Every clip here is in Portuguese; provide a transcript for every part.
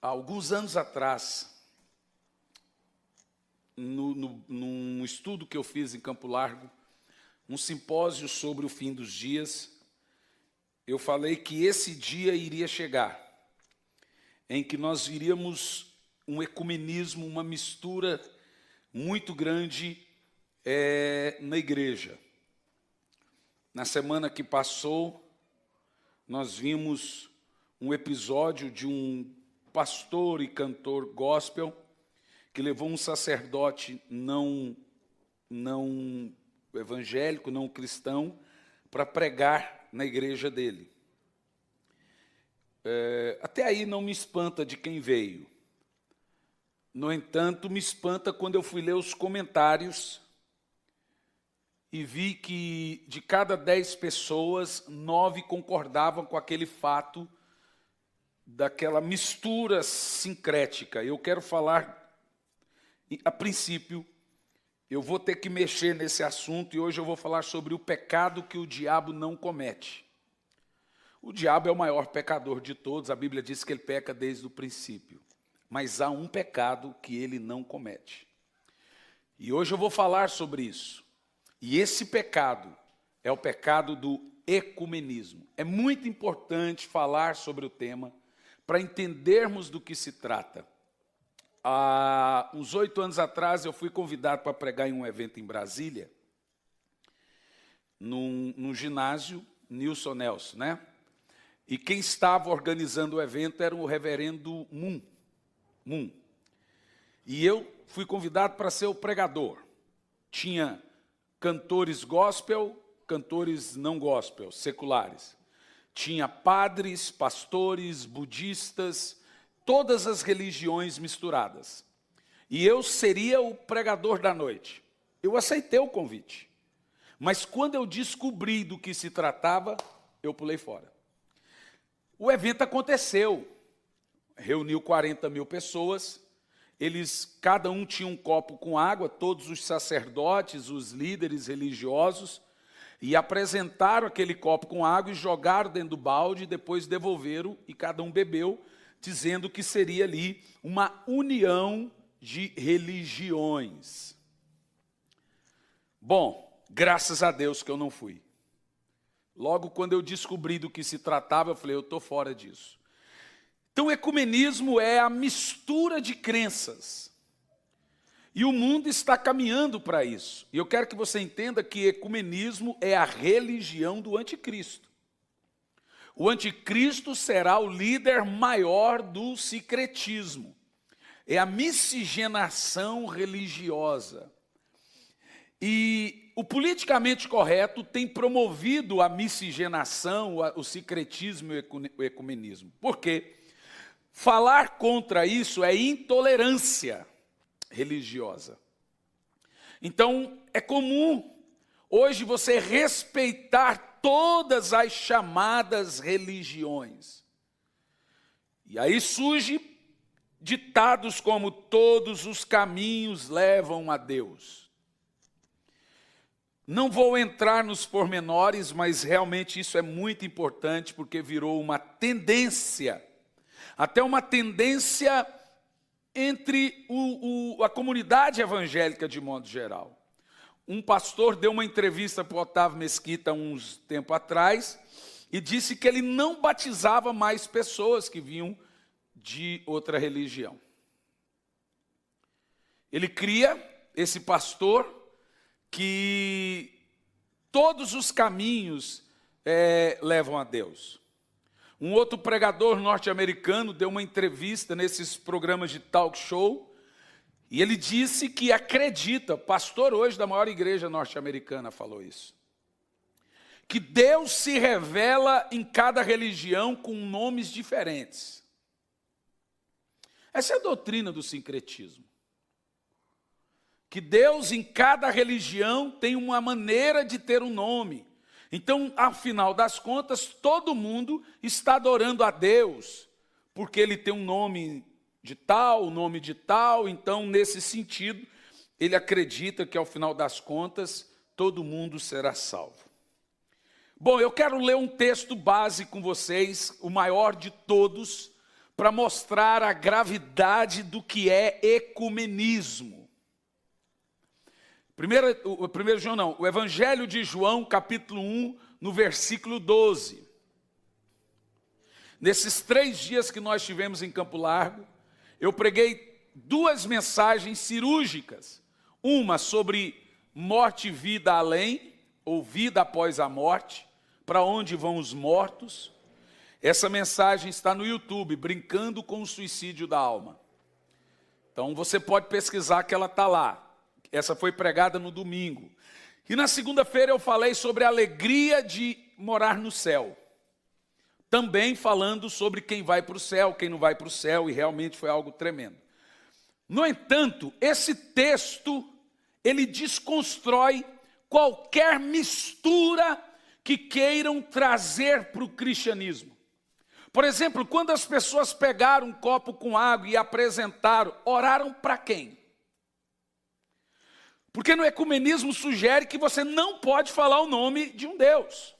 Há alguns anos atrás, num estudo que eu fiz em Campo Largo, um simpósio sobre o fim dos dias, eu falei que esse dia iria chegar, em que nós viríamos um ecumenismo, uma mistura muito grande na igreja. Na semana que passou, nós vimos um episódio de um pastor e cantor gospel que levou um sacerdote não evangélico, não cristão, para pregar na igreja dele. Até aí não me espanta de quem veio. No entanto, me espanta quando eu fui ler os comentários e vi que de cada 10 pessoas, 9 concordavam com aquele fato daquela mistura sincrética. Eu quero falar, a princípio, eu vou ter que mexer nesse assunto e hoje eu vou falar sobre o pecado que o diabo não comete. O diabo é o maior pecador de todos, a Bíblia diz que ele peca desde o princípio. Mas há um pecado que ele não comete. E hoje eu vou falar sobre isso. E esse pecado é o pecado do ecumenismo. É muito importante falar sobre o tema para entendermos do que se trata. Há uns 8 anos atrás eu fui convidado para pregar em um evento em Brasília, num ginásio, Nilson Nelson, né? E quem estava organizando o evento era o reverendo Moon. E eu fui convidado para ser o pregador. Tinha cantores gospel, cantores não gospel, seculares. Tinha padres, pastores, budistas, todas as religiões misturadas. E eu seria o pregador da noite. Eu aceitei o convite. Mas quando eu descobri do que se tratava, eu pulei fora. O evento aconteceu. Reuniu 40 mil pessoas. Cada um tinha um copo com água, todos os sacerdotes, os líderes religiosos, e apresentaram aquele copo com água e jogaram dentro do balde, e depois devolveram, e cada um bebeu, dizendo que seria ali uma união de religiões. Bom, graças a Deus que eu não fui. Logo quando eu descobri do que se tratava, eu falei, eu estou fora disso. Então, o ecumenismo é a mistura de crenças. E o mundo está caminhando para isso. E eu quero que você entenda que ecumenismo é a religião do anticristo. O anticristo será o líder maior do sincretismo. É a miscigenação religiosa. E o politicamente correto tem promovido a miscigenação, o sincretismo e o ecumenismo. Por quê? Falar contra isso é intolerância religiosa. Então, é comum hoje você respeitar todas as chamadas religiões. E aí surge ditados como todos os caminhos levam a Deus. Não vou entrar nos pormenores, mas realmente isso é muito importante porque virou uma tendência, até uma tendência entre a comunidade evangélica de modo geral. Um pastor deu uma entrevista para o Otávio Mesquita uns tempo atrás e disse que ele não batizava mais pessoas que vinham de outra religião. Ele cria, esse pastor, que todos os caminhos levam a Deus. Um outro pregador norte-americano deu uma entrevista nesses programas de talk show e ele disse que acredita, pastor hoje da maior igreja norte-americana falou isso, que Deus se revela em cada religião com nomes diferentes. Essa é a doutrina do sincretismo. Que Deus em cada religião tem uma maneira de ter um nome. Então, afinal das contas, todo mundo está adorando a Deus, porque ele tem um nome de tal, então, nesse sentido, ele acredita que, ao final das contas, todo mundo será salvo. Bom, eu quero ler um texto base com vocês, o maior de todos, para mostrar a gravidade do que é ecumenismo. O Evangelho de João, capítulo 1, no versículo 12. Nesses 3 dias que nós tivemos em Campo Largo, eu preguei 2 mensagens cirúrgicas. Uma sobre morte e vida além, ou vida após a morte, para onde vão os mortos. Essa mensagem está no YouTube, Brincando com o Suicídio da Alma. Então você pode pesquisar que ela está lá. Essa foi pregada no domingo. E na segunda-feira eu falei sobre a alegria de morar no céu. Também falando sobre quem vai para o céu, quem não vai para o céu, e realmente foi algo tremendo. No entanto, esse texto, ele desconstrói qualquer mistura que queiram trazer para o cristianismo. Por exemplo, quando as pessoas pegaram um copo com água e apresentaram, oraram para quem? Porque no ecumenismo sugere que você não pode falar o nome de um Deus.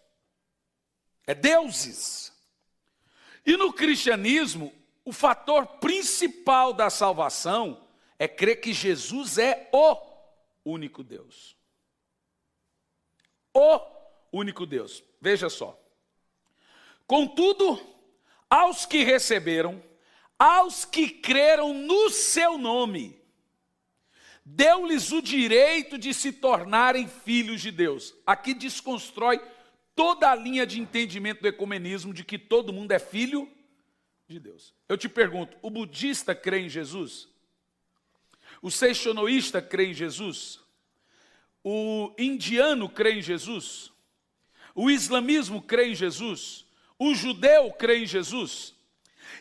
É deuses. E no cristianismo, o fator principal da salvação é crer que Jesus é o único Deus. O único Deus. Veja só. Contudo, aos que receberam, aos que creram no seu nome, deu-lhes o direito de se tornarem filhos de Deus. Aqui desconstrói toda a linha de entendimento do ecumenismo de que todo mundo é filho de Deus. Eu te pergunto, o budista crê em Jesus? O seixonoísta crê em Jesus? O indiano crê em Jesus? O islamismo crê em Jesus? O judeu crê em Jesus?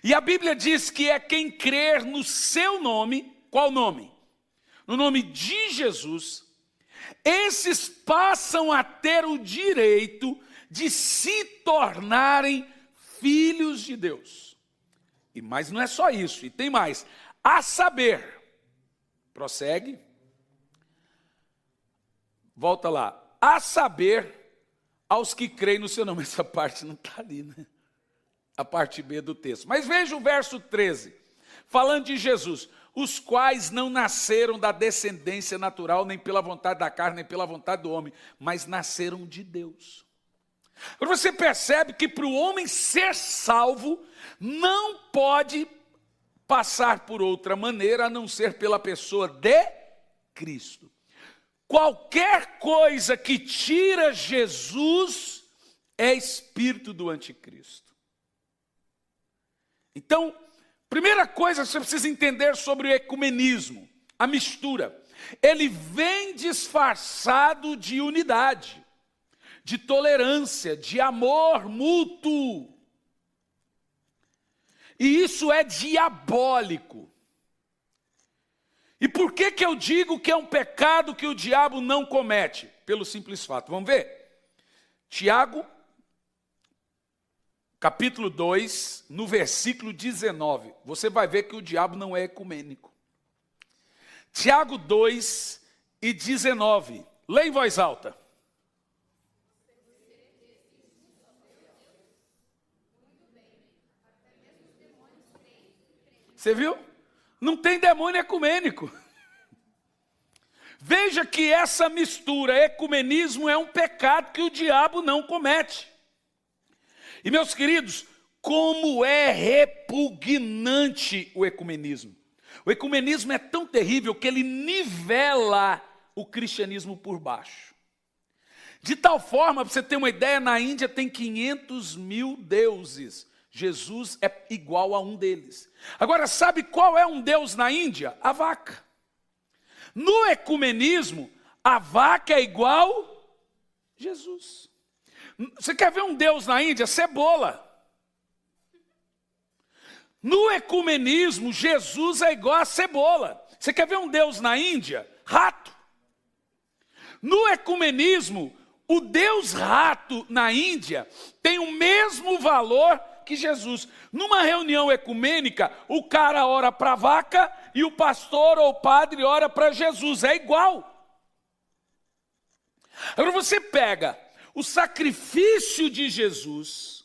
E a Bíblia diz que é quem crer no seu nome. Qual nome? No nome de Jesus, esses passam a ter o direito de se tornarem filhos de Deus. Mas não é só isso, e tem mais. A saber, prossegue, volta lá. A saber, aos que creem no seu nome. Essa parte não está ali, né? A parte B do texto. Mas veja o verso 13, falando de Jesus. Os quais não nasceram da descendência natural, nem pela vontade da carne, nem pela vontade do homem, mas nasceram de Deus. Você percebe que para o homem ser salvo, não pode passar por outra maneira, a não ser pela pessoa de Cristo. Qualquer coisa que tira Jesus é espírito do anticristo. Então, primeira coisa que você precisa entender sobre o ecumenismo, a mistura. Ele vem disfarçado de unidade, de tolerância, de amor mútuo. E isso é diabólico. E por que eu digo que é um pecado que o diabo não comete? Pelo simples fato. Vamos ver? Tiago, capítulo 2, no versículo 19. Você vai ver que o diabo não é ecumênico. Tiago 2 e 19. Lê em voz alta. Você viu? Não tem demônio ecumênico. Veja que essa mistura, ecumenismo, é um pecado que o diabo não comete. E meus queridos, como é repugnante o ecumenismo. O ecumenismo é tão terrível que ele nivela o cristianismo por baixo. De tal forma, para você ter uma ideia, na Índia tem 500 mil deuses. Jesus é igual a um deles. Agora, sabe qual é um deus na Índia? A vaca. No ecumenismo, a vaca é igual a Jesus. Você quer ver um deus na Índia? Cebola. No ecumenismo, Jesus é igual a cebola. Você quer ver um deus na Índia? Rato. No ecumenismo, o deus rato na Índia tem o mesmo valor que Jesus. Numa reunião ecumênica, o cara ora para a vaca e o pastor ou o padre ora para Jesus. É igual. Agora você pega o sacrifício de Jesus,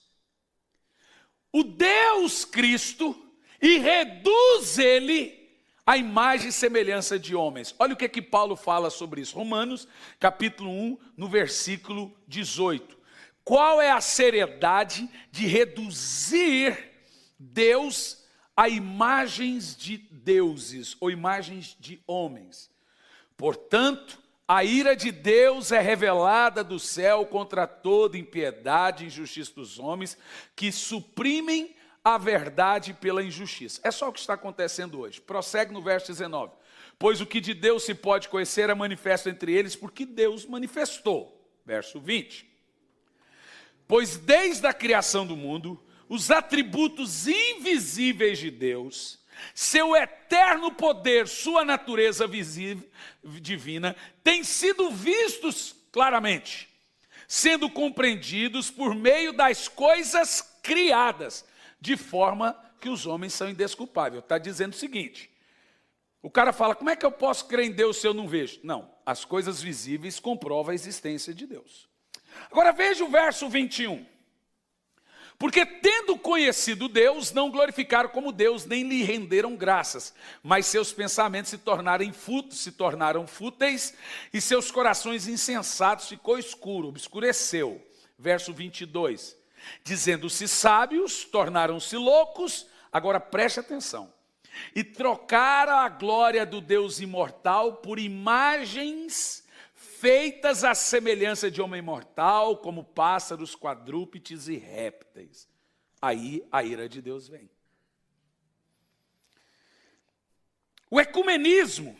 o Deus Cristo, e reduz ele à imagem e semelhança de homens. Olha o que Paulo fala sobre isso. Romanos, capítulo 1, no versículo 18. Qual é a seriedade de reduzir Deus a imagens de deuses ou imagens de homens? Portanto, a ira de Deus é revelada do céu contra toda impiedade e injustiça dos homens que suprimem a verdade pela injustiça. É só o que está acontecendo hoje. Prossegue no verso 19. Pois o que de Deus se pode conhecer é manifesto entre eles, porque Deus manifestou. Verso 20. Pois desde a criação do mundo, os atributos invisíveis de Deus, seu eterno poder, sua natureza visível, divina, têm sido vistos claramente, sendo compreendidos por meio das coisas criadas, de forma que os homens são indesculpáveis. Está dizendo o seguinte, o cara fala, como é que eu posso crer em Deus se eu não vejo? Não, as coisas visíveis comprovam a existência de Deus. Agora veja o verso 21. Porque tendo conhecido Deus, não glorificaram como Deus, nem lhe renderam graças, mas seus pensamentos se tornaram fúteis, e seus corações insensatos ficou escuro, obscureceu. Verso 22, dizendo-se sábios, tornaram-se loucos, agora preste atenção, e trocaram a glória do Deus imortal por imagens feitas à semelhança de homem mortal, como pássaros, quadrúpedes e répteis. Aí a ira de Deus vem. O ecumenismo,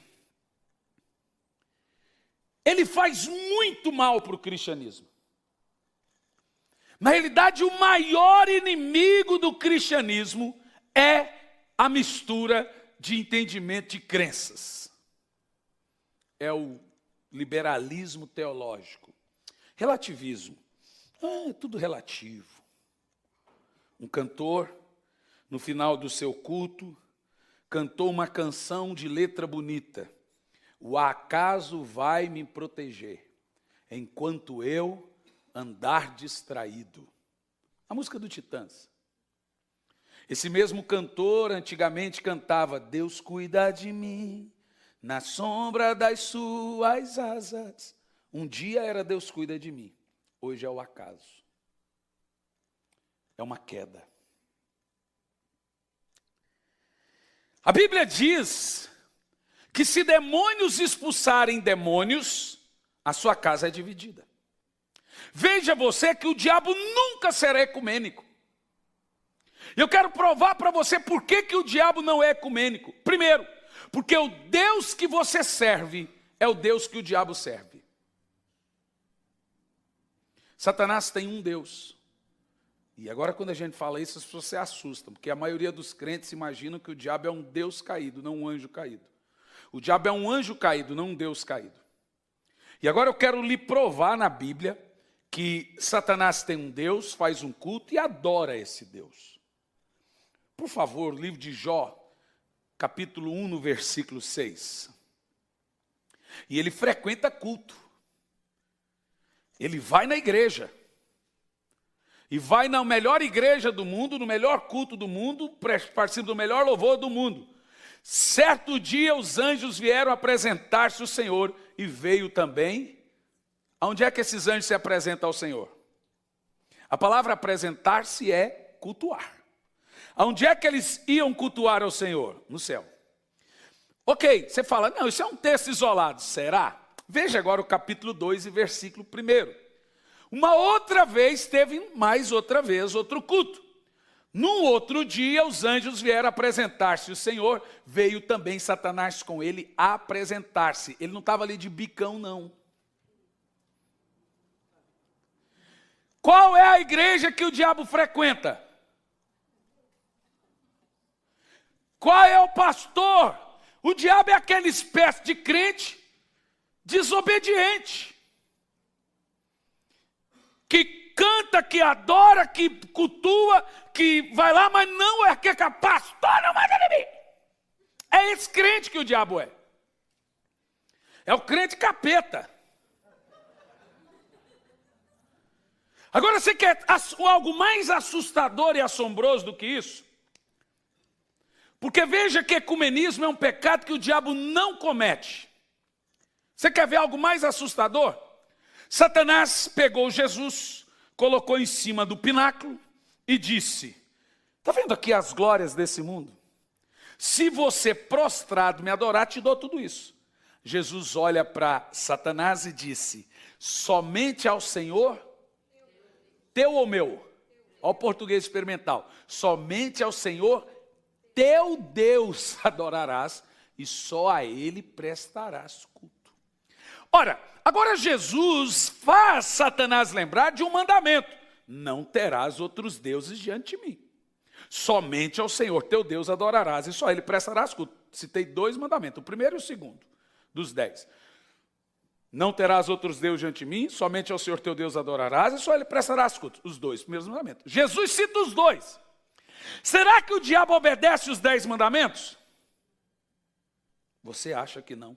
ele faz muito mal para o cristianismo. Na realidade, o maior inimigo do cristianismo é a mistura de entendimento de crenças. É o liberalismo teológico, relativismo, é tudo relativo. Um cantor, no final do seu culto, cantou uma canção de letra bonita. O acaso vai me proteger, enquanto eu andar distraído. A música do Titãs. Esse mesmo cantor antigamente cantava, Deus cuida de mim, na sombra das suas asas. Um dia era Deus cuida de mim, hoje é o acaso. É uma queda. A Bíblia diz que se demônios expulsarem demônios, a sua casa é dividida. Veja você que o diabo nunca será ecumênico. Eu quero provar para você por que o diabo não é ecumênico. Primeiro, porque o Deus que você serve é o Deus que o diabo serve. Satanás tem um Deus. E agora quando a gente fala isso, as pessoas se assustam, porque a maioria dos crentes imaginam que o diabo é um Deus caído, não um anjo caído. O diabo é um anjo caído, não um Deus caído. E agora eu quero lhe provar na Bíblia que Satanás tem um Deus, faz um culto e adora esse Deus. Por favor, livro de Jó, capítulo 1, no versículo 6. E ele frequenta culto. Ele vai na igreja. E vai na melhor igreja do mundo, no melhor culto do mundo, participa do melhor louvor do mundo. Certo dia os anjos vieram apresentar-se ao Senhor e veio também. Aonde é que esses anjos se apresentam ao Senhor? A palavra apresentar-se é cultuar. Aonde é que eles iam cultuar ao Senhor? No céu. Ok, você fala, não, isso é um texto isolado. Será? Veja agora o capítulo 2 e versículo 1. Uma outra vez, teve mais outra vez outro culto. Num outro dia, os anjos vieram apresentar-se. O Senhor veio também Satanás com ele apresentar-se. Ele não estava ali de bicão, não. Qual é a igreja que o diabo frequenta? Qual é o pastor? O diabo é aquela espécie de crente desobediente. Que canta, que adora, que cultua, que vai lá, mas não é que é pastor, não manda em mim. É esse crente que o diabo é. É o crente capeta. Agora você quer algo mais assustador e assombroso do que isso? Porque veja que ecumenismo é um pecado que o diabo não comete. Você quer ver algo mais assustador? Satanás pegou Jesus, colocou em cima do pináculo e disse: está vendo aqui as glórias desse mundo? Se você prostrado me adorar, te dou tudo isso. Jesus olha para Satanás e disse: somente ao Senhor, teu ou meu? Olha o português experimental. Somente ao Senhor, teu Deus adorarás, e só a Ele prestarás culto. Ora, agora Jesus faz Satanás lembrar de um mandamento: não terás outros deuses diante de mim. Somente ao Senhor teu Deus adorarás, e só a Ele prestarás culto. Citei 2 mandamentos, o primeiro e o segundo, dos 10. Não terás outros deuses diante de mim, somente ao Senhor teu Deus adorarás, e só a Ele prestarás culto. Os 2 primeiros mandamentos. Jesus cita os 2. Será que o diabo obedece os 10 mandamentos? Você acha que não?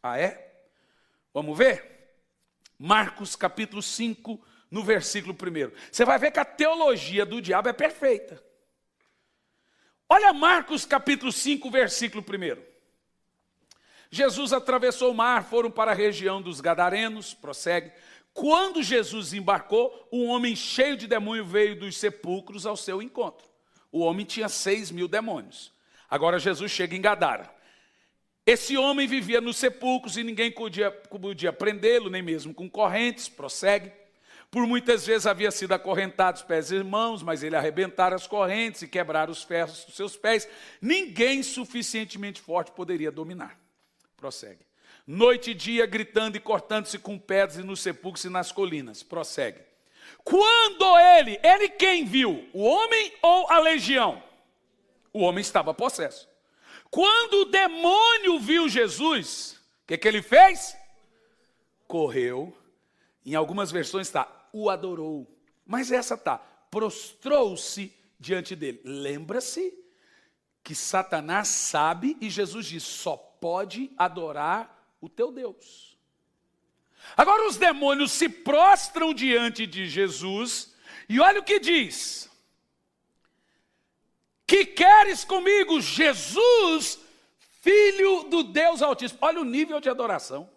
Ah, é? Vamos ver? Marcos capítulo 5, no versículo 1. Você vai ver que a teologia do diabo é perfeita. Olha Marcos capítulo 5, versículo 1. Jesus atravessou o mar, foram para a região dos Gadarenos, prossegue. Quando Jesus embarcou, um homem cheio de demônio veio dos sepulcros ao seu encontro. O homem tinha 6.000 demônios. Agora Jesus chega em Gadara. Esse homem vivia nos sepulcros e ninguém podia prendê-lo, nem mesmo com correntes, prossegue. Por muitas vezes havia sido acorrentado os pés e mãos, mas ele arrebentara as correntes e quebrara os ferros dos seus pés. Ninguém suficientemente forte poderia dominar. Prossegue. Noite e dia gritando e cortando-se com pedras e nos sepulcros e nas colinas. Prossegue. Quando ele quem viu? O homem ou a legião? O homem estava possesso. Quando o demônio viu Jesus, o que ele fez? Correu. Em algumas versões está, o adorou. Mas essa está, prostrou-se diante dele. Lembra-se que Satanás sabe e Jesus diz, só pode adorar o teu Deus. Agora os demônios se prostram diante de Jesus e olha o que diz. Que queres comigo, Jesus, filho do Deus Altíssimo? Olha o nível de adoração.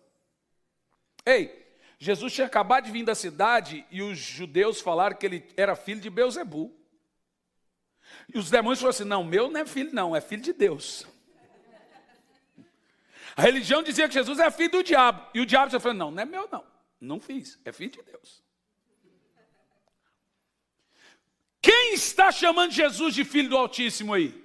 Ei, Jesus tinha acabado de vir da cidade e os judeus falaram que ele era filho de Beelzebu. E os demônios falaram assim, não, meu não é filho não, é filho de Deus. A religião dizia que Jesus é filho do diabo. E o diabo já falou, não é meu não, não fiz, é filho de Deus. Quem está chamando Jesus de filho do Altíssimo aí?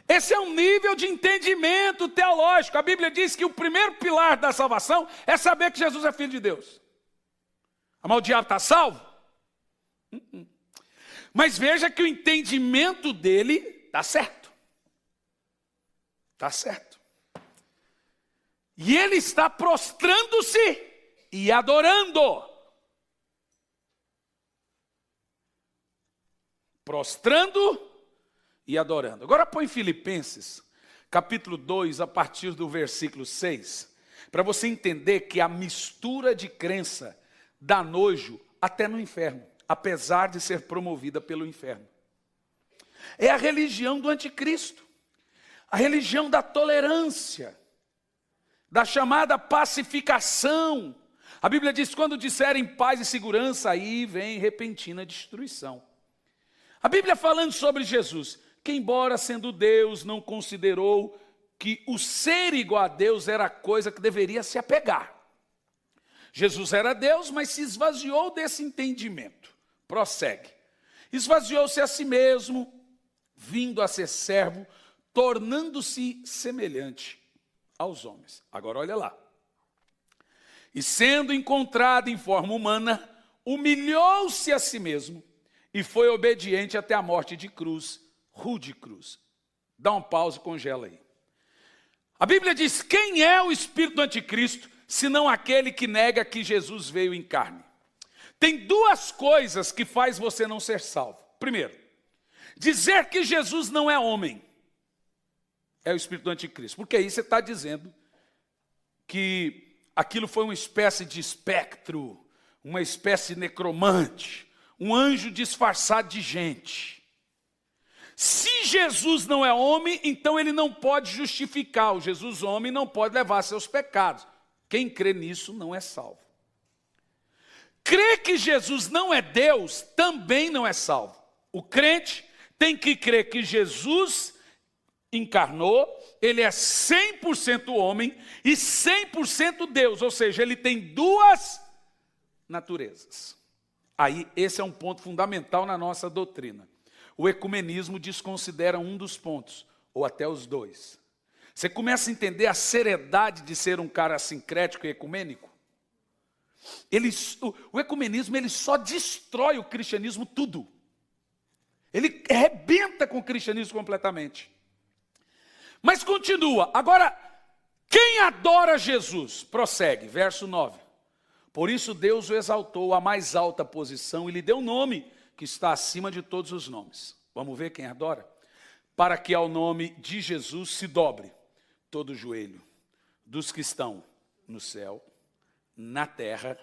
Esse é um nível de entendimento teológico. A Bíblia diz que o primeiro pilar da salvação é saber que Jesus é filho de Deus. Mas o diabo está salvo? Mas veja que o entendimento dele está certo. Está certo. E ele está prostrando-se e adorando. Prostrando e adorando. Agora põe Filipenses, capítulo 2, a partir do versículo 6, para você entender que a mistura de crença dá nojo até no inferno, apesar de ser promovida pelo inferno. É a religião do anticristo, a religião da tolerância, da chamada pacificação. A Bíblia diz, quando disserem paz e segurança, aí vem repentina destruição. A Bíblia falando sobre Jesus, que embora sendo Deus, não considerou que o ser igual a Deus era a coisa que deveria se apegar. Jesus era Deus, mas se esvaziou desse entendimento. Prossegue. Esvaziou-se a si mesmo, vindo a ser servo, tornando-se semelhante aos homens. Agora olha lá. E sendo encontrado em forma humana, humilhou-se a si mesmo e foi obediente até a morte de cruz, rude cruz. Dá um pause e congela aí. A Bíblia diz, quem é o espírito do anticristo, senão aquele que nega que Jesus veio em carne? Tem duas coisas que faz você não ser salvo. Primeiro, dizer que Jesus não é homem. É o espírito do anticristo. Porque aí você está dizendo que aquilo foi uma espécie de espectro, uma espécie de necromante, um anjo disfarçado de gente. Se Jesus não é homem, então ele não pode justificar. O Jesus homem não pode levar seus pecados. Quem crê nisso não é salvo. Crer que Jesus não é Deus também não é salvo. O crente tem que crer que Jesus encarnou, ele é 100% homem e 100% Deus, ou seja, ele tem duas naturezas. Aí, esse é um ponto fundamental na nossa doutrina. O ecumenismo desconsidera um dos pontos, ou até os dois. Você começa a entender a seriedade de ser um cara sincrético e ecumênico? O ecumenismo ele só destrói o cristianismo tudo. Ele arrebenta com o cristianismo completamente. Mas continua. Agora, quem adora Jesus? Prossegue, verso 9. Por isso Deus o exaltou à mais alta posição e lhe deu um nome que está acima de todos os nomes. Vamos ver quem adora? Para que ao nome de Jesus se dobre todo o joelho dos que estão no céu, na terra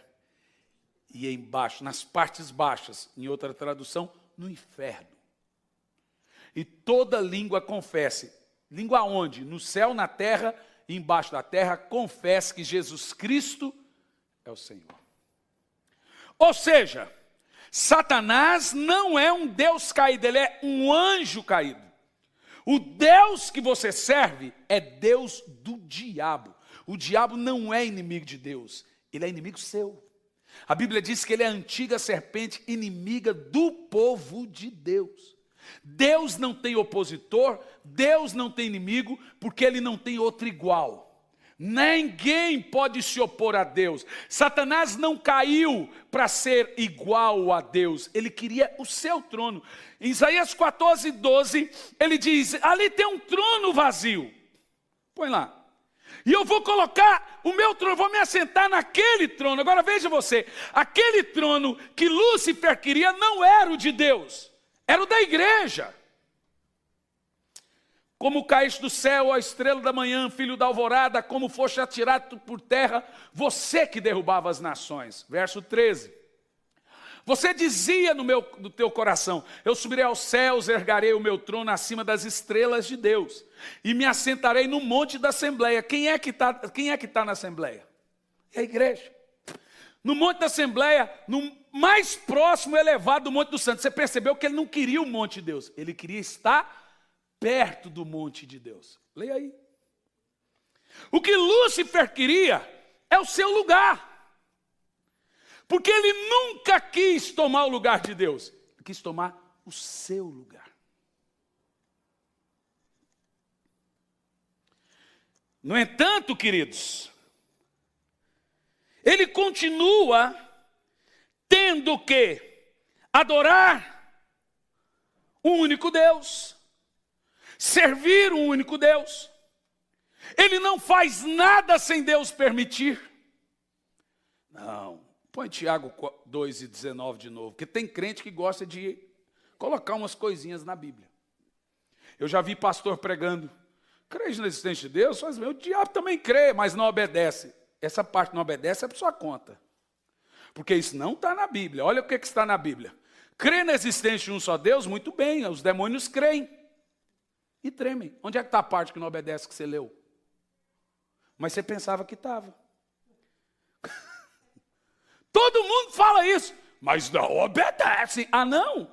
e embaixo, nas partes baixas, em outra tradução, no inferno. E toda língua confesse. Língua onde? No céu, na terra e embaixo da terra, confesse que Jesus Cristo é o Senhor. Ou seja, Satanás não é um Deus caído, ele é um anjo caído. O Deus que você serve é Deus do diabo. O diabo não é inimigo de Deus, ele é inimigo seu. A Bíblia diz que ele é a antiga serpente inimiga do povo de Deus. Deus não tem opositor, Deus não tem inimigo, porque ele não tem outro igual. Ninguém pode se opor a Deus. Satanás não caiu para ser igual a Deus, ele queria o seu trono. Em Isaías 14:12, ele diz, ali tem um trono vazio. Põe lá. E eu vou colocar o meu trono, vou me assentar naquele trono. Agora veja você, aquele trono que Lúcifer queria não era o de Deus, era o da igreja. Como caíste do céu, a estrela da manhã, filho da alvorada, como foste atirado por terra, você que derrubava as nações. Verso 13. Você dizia no teu coração, eu subirei aos céus, ergarei o meu trono acima das estrelas de Deus, e me assentarei no monte da Assembleia. Quem é que tá na Assembleia? É a igreja. No monte da Assembleia, no mais próximo elevado do Monte dos Santos. Você percebeu que ele não queria o monte de Deus, ele queria estar perto do monte de Deus. Leia aí. O que Lúcifer queria é o seu lugar. Porque ele nunca quis tomar o lugar de Deus. Ele quis tomar o seu lugar. No entanto, queridos, ele continua tendo que adorar o único Deus, servir um único Deus. Ele não faz nada sem Deus permitir. Não. Põe Tiago 2:19 de novo, porque tem crente que gosta de colocar umas coisinhas na Bíblia. Eu já vi pastor pregando, crê na existência de Deus? Faz bem. O diabo também crê, mas não obedece. Essa parte não obedece é por sua conta. Porque isso não está na Bíblia. Olha o que está na Bíblia. Crê na existência de um só Deus? Muito bem, os demônios creem. E tremem. Onde é que está a parte que não obedece que você leu? Mas você pensava que estava. Todo mundo fala isso, mas não obedece. Ah, não?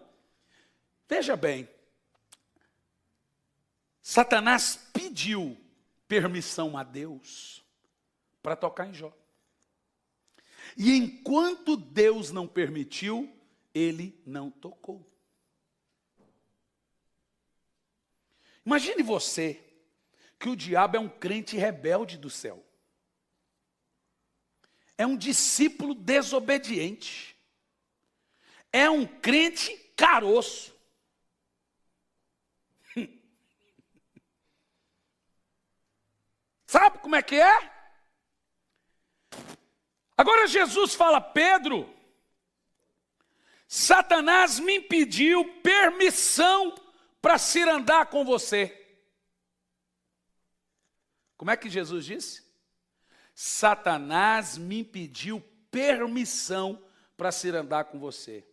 Veja bem. Satanás pediu permissão a Deus para tocar em Jó. E enquanto Deus não permitiu, ele não tocou. Imagine você que o diabo é um crente rebelde do céu. É um discípulo desobediente. É um crente caroço. Sabe como é que é? Agora Jesus fala, Pedro, Satanás me impediu permissão para se andar com você. Como é que Jesus disse? Satanás me impediu permissão para se andar com você.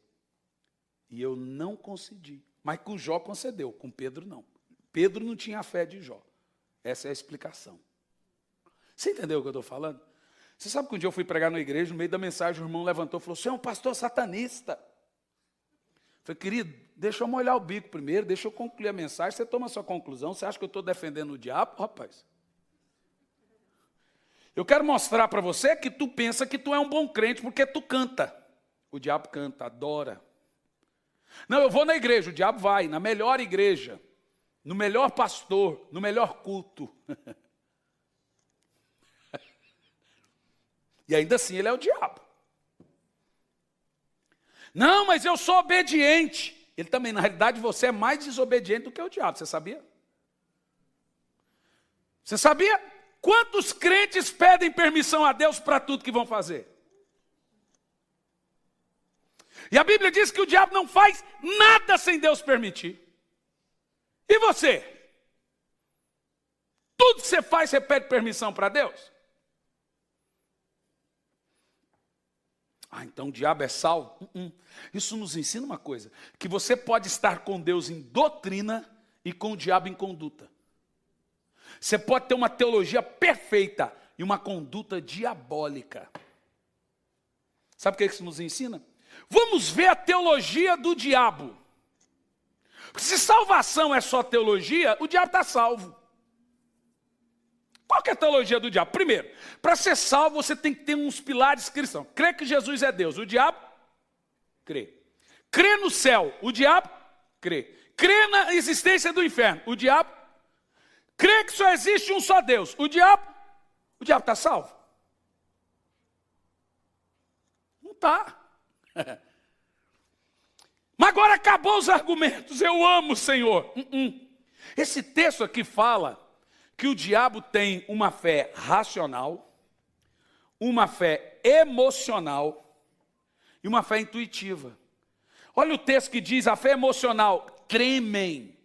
E eu não concedi. Mas com Jó concedeu, com Pedro não. Pedro não tinha a fé de Jó. Essa é a explicação. Você entendeu o que eu estou falando? Você sabe que um dia eu fui pregar na igreja, no meio da mensagem o irmão levantou e falou, você é um pastor satanista. Eu falei, querido, deixa eu molhar o bico primeiro, deixa eu concluir a mensagem, você toma a sua conclusão, você acha que eu estou defendendo o diabo? Rapaz, eu quero mostrar para você que tu pensa que tu é um bom crente porque tu canta. O diabo canta, adora. Não, eu vou na igreja, o diabo vai, na melhor igreja, no melhor pastor, no melhor culto. E ainda assim ele é o diabo. Não, mas eu sou obediente. Ele também, na realidade, você é mais desobediente do que o diabo, você sabia? Você sabia? Quantos crentes pedem permissão a Deus para tudo que vão fazer? E a Bíblia diz que o diabo não faz nada sem Deus permitir. E você? Tudo que você faz, você pede permissão para Deus? Ah, então o diabo é salvo? Isso nos ensina uma coisa, que você pode estar com Deus em doutrina e com o diabo em conduta. Você pode ter uma teologia perfeita e uma conduta diabólica. Sabe o que isso nos ensina? Vamos ver a teologia do diabo. Porque se salvação é só teologia, o diabo está salvo. Qual que é a teologia do diabo? Primeiro, para ser salvo você tem que ter uns pilares cristãos. Crê que Jesus é Deus, o diabo crê. Crê no céu, o diabo crê. Crê na existência do inferno, o diabo crê que só existe um só Deus, o diabo está salvo? Não está. Mas agora acabou os argumentos, eu amo o Senhor. Esse texto aqui fala que o diabo tem uma fé racional, uma fé emocional e uma fé intuitiva. Olha o texto que diz, a fé emocional, tremem.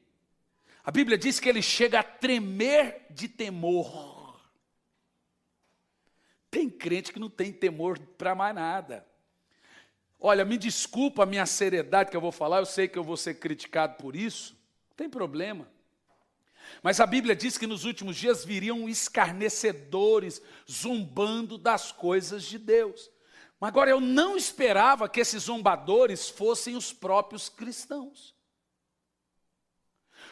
A Bíblia diz que ele chega a tremer de temor. Tem crente que não tem temor para mais nada. Olha, me desculpa a minha seriedade que eu vou falar, eu sei que eu vou ser criticado por isso, não tem problema. Mas a Bíblia diz que nos últimos dias viriam escarnecedores, zombando das coisas de Deus. Mas agora eu não esperava que esses zombadores fossem os próprios cristãos.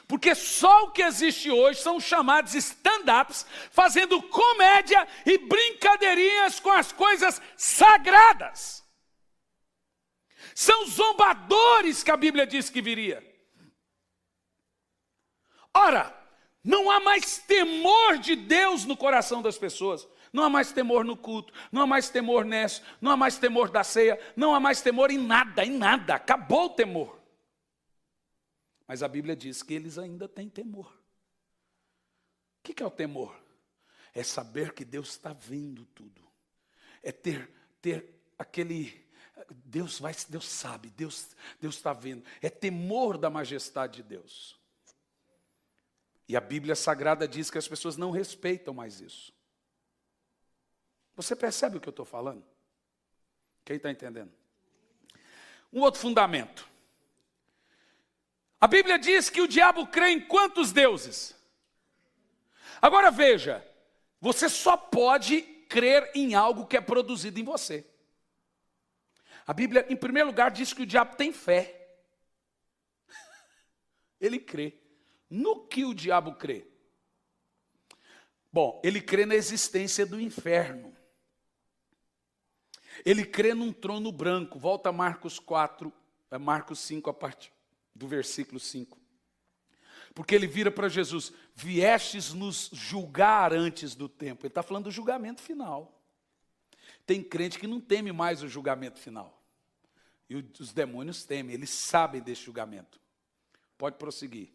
Porque só o que existe hoje são chamados stand-ups, fazendo comédia e brincadeirinhas com as coisas sagradas. São zombadores que a Bíblia diz que viria. Ora, não há mais temor de Deus no coração das pessoas. Não há mais temor no culto, não há mais temor nisso, não há mais temor da ceia, não há mais temor em nada, acabou o temor. Mas a Bíblia diz que eles ainda têm temor. O que é o temor? É saber que Deus está vendo tudo. É ter aquele... Deus sabe, Deus está vendo. É temor da majestade de Deus. E a Bíblia Sagrada diz que as pessoas não respeitam mais isso. Você percebe o que eu estou falando? Quem está entendendo? Um outro fundamento. A Bíblia diz que o diabo crê em quantos deuses? Agora veja, você só pode crer em algo que é produzido em você. A Bíblia, em primeiro lugar, diz que o diabo tem fé. Ele crê. No que o diabo crê? Bom, ele crê na existência do inferno. Ele crê num trono branco. Volta a Marcos 5, a partir do versículo 5. Porque ele vira para Jesus, viestes nos julgar antes do tempo. Ele está falando do julgamento final. Tem crente que não teme mais o julgamento final. E os demônios temem, eles sabem desse julgamento. Pode prosseguir.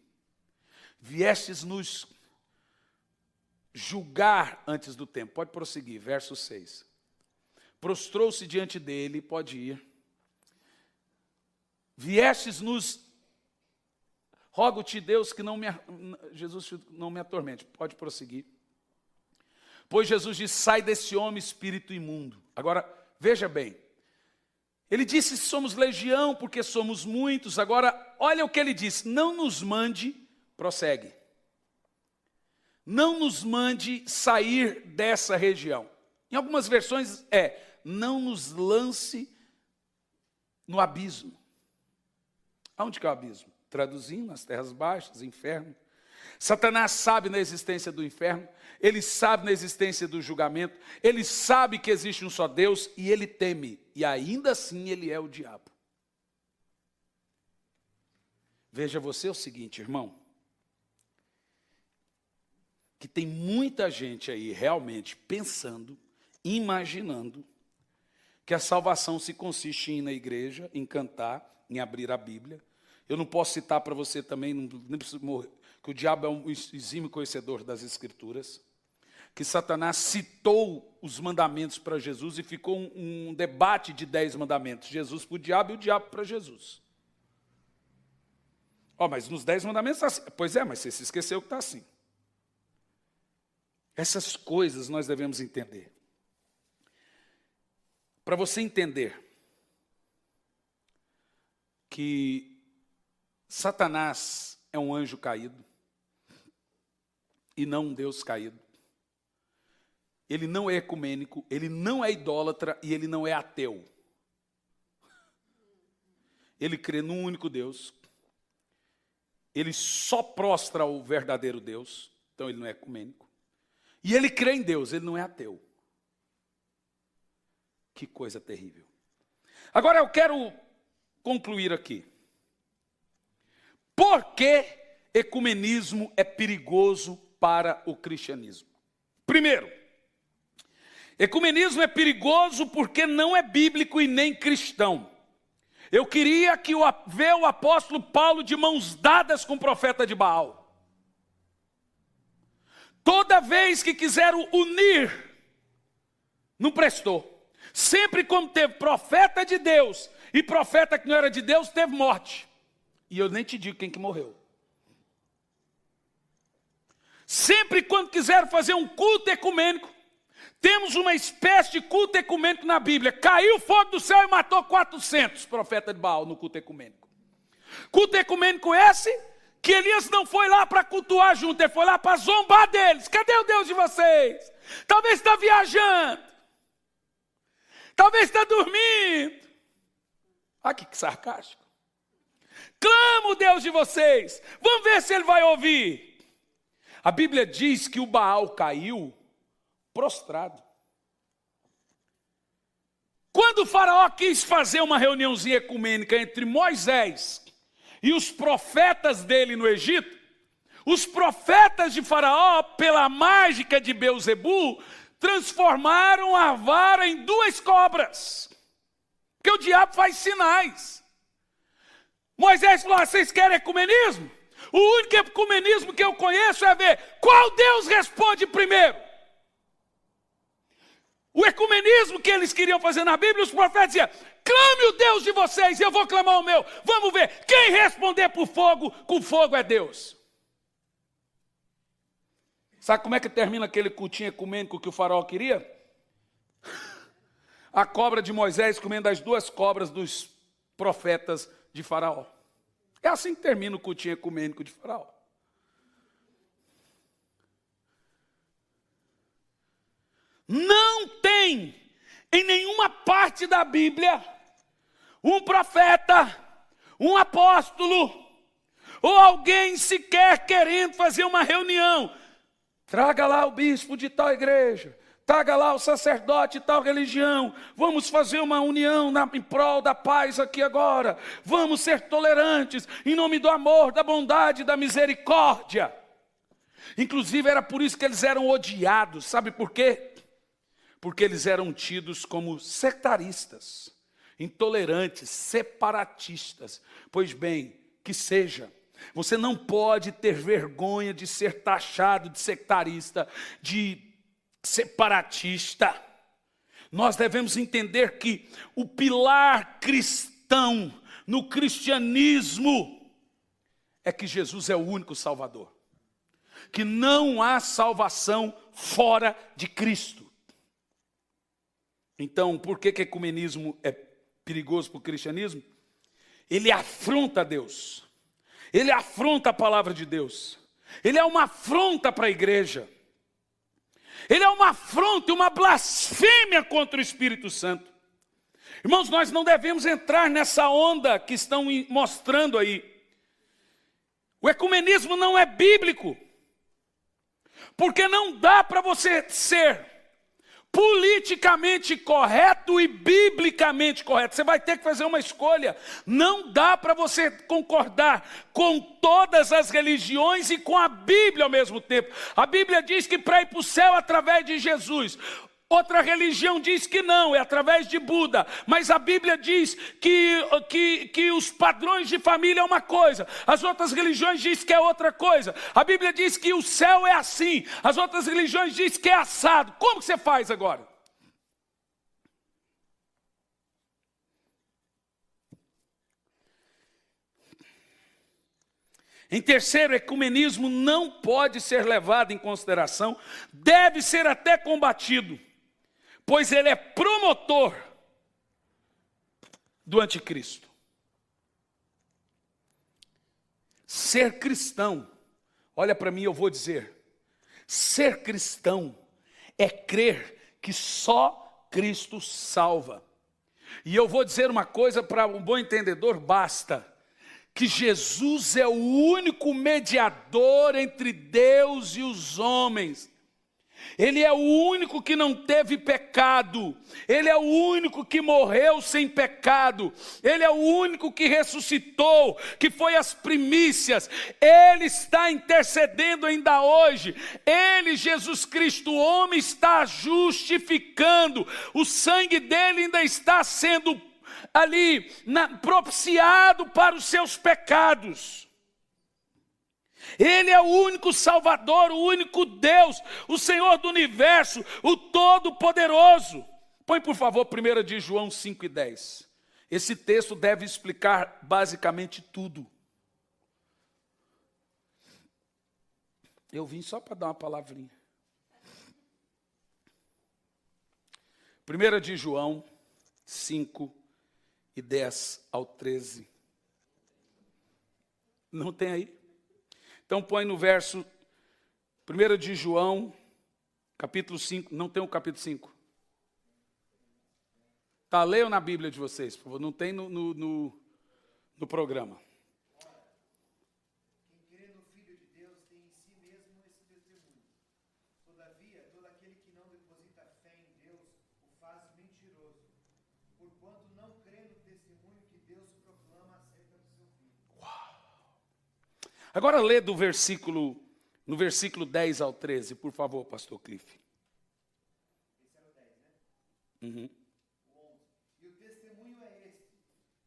Viestes nos julgar antes do tempo. Pode prosseguir, verso 6. Prostrou-se diante dele, pode ir. Viestes nos... Rogo-te, Deus, que Jesus não me atormente. Pode prosseguir. Pois Jesus diz, sai desse homem, espírito imundo. Agora, veja bem. Ele disse: somos legião porque somos muitos. Agora, olha o que ele disse: não nos mande, prossegue, não nos mande sair dessa região. Em algumas versões não nos lance no abismo. Aonde que é o abismo? Traduzindo, nas terras baixas, inferno. Satanás sabe na existência do inferno, ele sabe na existência do julgamento, ele sabe que existe um só Deus e ele teme, e ainda assim ele é o diabo. Veja você o seguinte, irmão, que tem muita gente aí realmente pensando, imaginando, que a salvação se consiste em ir na igreja, em cantar, em abrir a Bíblia. Eu não posso citar para você também, nem preciso morrer, que o diabo é um exímio conhecedor das Escrituras, que Satanás citou os mandamentos para Jesus e ficou um debate de 10 mandamentos, Jesus para o diabo e o diabo para Jesus. Mas nos 10 mandamentos está assim. Pois é, mas você se esqueceu que está assim. Essas coisas nós devemos entender. Para você entender que Satanás é um anjo caído e não um Deus caído. Ele não é ecumênico, ele não é idólatra e ele não é ateu. Ele crê num único Deus. Ele só prostra ao verdadeiro Deus, então ele não é ecumênico. E ele crê em Deus, ele não é ateu. Que coisa terrível. Agora eu quero concluir aqui. Por que ecumenismo é perigoso para o cristianismo? Primeiro, ecumenismo é perigoso porque não é bíblico e nem cristão. Eu queria ver o apóstolo Paulo de mãos dadas com o profeta de Baal. Toda vez que quiseram unir, não prestou. Sempre quando teve profeta de Deus e profeta que não era de Deus, teve morte. E eu nem te digo quem que morreu. Sempre quando quiseram fazer um culto ecumênico, temos uma espécie de culto ecumênico na Bíblia. Caiu fogo do céu e matou 400 profetas de Baal no culto ecumênico. Culto ecumênico esse que Elias não foi lá para cultuar junto, ele foi lá para zombar deles. Cadê o Deus de vocês? Talvez está viajando. Talvez está dormindo. Olha que sarcástico. Clamo o Deus de vocês. Vamos ver se ele vai ouvir. A Bíblia diz que o Baal caiu prostrado. Quando o faraó quis fazer uma reuniãozinha ecumênica entre Moisés e os profetas dele no Egito, os profetas de faraó, pela mágica de Beuzebu, transformaram a vara em 2 cobras. Porque o diabo faz sinais. Moisés falou: vocês querem ecumenismo? O único ecumenismo que eu conheço é ver qual Deus responde primeiro. O ecumenismo que eles queriam fazer na Bíblia, os profetas diziam: clame o Deus de vocês e eu vou clamar o meu. Vamos ver, quem responder por fogo, com fogo é Deus. Sabe como é que termina aquele cultinho ecumênico que o faraó queria? A cobra de Moisés comendo as 2 cobras dos profetas de faraó. É assim que termina o cultinho ecumênico de faraó. Não tem em nenhuma parte da Bíblia um profeta, um apóstolo ou alguém sequer querendo fazer uma reunião. Traga lá o bispo de tal igreja, traga lá o sacerdote de tal religião, vamos fazer uma união em prol da paz aqui agora, vamos ser tolerantes em nome do amor, da bondade, da misericórdia. Inclusive era por isso que eles eram odiados, sabe por quê? Porque eles eram tidos como sectaristas, intolerantes, separatistas. Pois bem, que seja. Você não pode ter vergonha de ser taxado de sectarista, de separatista. Nós devemos entender que o pilar cristão no cristianismo é que Jesus é o único Salvador. Que não há salvação fora de Cristo. Então, por que ecumenismo é perigoso para o cristianismo, ele afronta Deus. Ele afronta a palavra de Deus. Ele é uma afronta para a igreja. Ele é uma afronta, uma blasfêmia contra o Espírito Santo. Irmãos, nós não devemos entrar nessa onda que estão mostrando aí. O ecumenismo não é bíblico. Porque não dá para você ser politicamente correto e biblicamente correto. Você vai ter que fazer uma escolha. Não dá para você concordar com todas as religiões e com a Bíblia ao mesmo tempo. A Bíblia diz que para ir para o céu através de Jesus. Outra religião diz que não, é através de Buda. Mas a Bíblia diz que os padrões de família é uma coisa. As outras religiões dizem que é outra coisa. A Bíblia diz que o céu é assim. As outras religiões dizem que é assado. Como que você faz agora? Em terceiro, o ecumenismo não pode ser levado em consideração. Deve ser até combatido. Pois ele é promotor do anticristo. Ser cristão, olha para mim, eu vou dizer, ser cristão é crer que só Cristo salva. E eu vou dizer uma coisa para um bom entendedor, basta, que Jesus é o único mediador entre Deus e os homens. Ele é o único que não teve pecado. Ele é o único que morreu sem pecado. Ele é o único que ressuscitou, que foi as primícias. Ele está intercedendo ainda hoje. Ele, Jesus Cristo, o homem, está justificando. O sangue dele ainda está sendo ali propiciado para os seus pecados. Ele é o único Salvador, o único Deus, o Senhor do universo, o Todo-Poderoso. Põe por favor 1 de João 5:10. Esse texto deve explicar basicamente tudo. Eu vim só para dar uma palavrinha. 1 de João 5:10-13. Não tem aí? Então põe no verso 1 de João, capítulo 5, não tem o capítulo 5. Tá, leiam na Bíblia de vocês, por favor, não tem no programa. Quem crê no Filho de Deus tem em si mesmo esse testemunho. Todavia, todo aquele que não deposita fé em Deus o faz mentiroso, porquanto não crê no testemunho que Deus proclama acerca do seu Filho. Agora lê no versículo 10 ao 13, por favor, pastor Cliff. Esse era o 10, né? Uhum. O 11. E o testemunho é este,